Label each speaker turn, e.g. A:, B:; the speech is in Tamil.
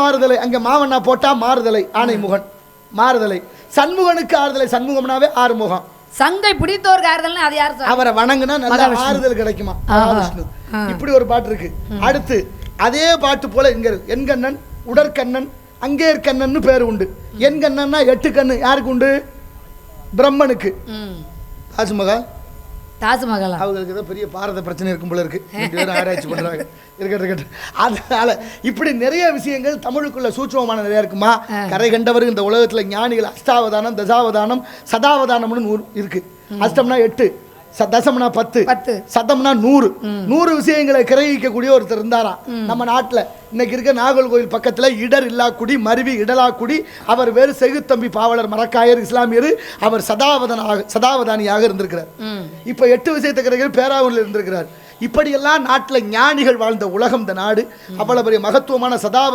A: மாறுதலை, அங்க மாவண்ணா போட்டா மாறுதலை, ஆணைமுகன் மாறுதலை. சண்முகனுக்கு ஆறுதலை, சண்முகம்னாவே ஆறுமுகம்.
B: சங்கை பிடித்தோருக்கு ஆறுதல்னா அது யார்?
A: அவரை வணங்குனா நல்ல ஆறுதல் கிடைக்குமா, மகாவிஷ்ணு. இப்படி ஒரு பாட்டு இருக்கு. அடுத்து அதே பாட்டு போல இங்க என் கண்ணன் உடற்கண்ணன் அங்கேர் கண்ணன் பேரு உண்டு. என் கண்ணன்னா 8 கண்ணு யாருக்கு உண்டு? பிரம்மனுக்கு. தாஜ்மஹால்
B: தாஜ்மஹால்
A: அவங்களுக்கு ஏதோ பெரிய பாரத பிரச்சனை இருக்கும் போல இருக்கு, ஆராய்ச்சி பண்றாங்க. இருக்கட்டும். அதனால இப்படி நிறைய விஷயங்கள் தமிழுக்குள்ள சூட்சமமான நிறைய இருக்குமா. கரை கண்டவர் இந்த உலகத்துல ஞானிகள் அஷ்டாவதானம் தசாவதானம் சதாவதானம்னு இருக்கு. அஷ்டம்னா 8, தசம்னா 10, சதம்னா 100. 100 விஷயங்களை கிரகிக்கக்கூடிய ஒருத்தர் இருந்தாராம் நம்ம நாட்டில். இன்னைக்கு இருக்க நாகல் கோயில் பக்கத்தில் இடர் இல்லாக்குடி மருவி இடலாக்குடி. அவர் வேறு செகுத்தம்பி பாவலர் மரக்காயர் இஸ்லாமியர். அவர் சதாவதானியாக இருந்திருக்கிறார். இப்போ 8 விஷயத்தை கிரக பேராவூரில் இருந்திருக்கிறார். இப்படியெல்லாம் நாட்டில் ஞானிகள் வாழ்ந்த உலகம் இந்த நாடு. அவ்வளவு பெரிய மகத்துவமான சதாவதானி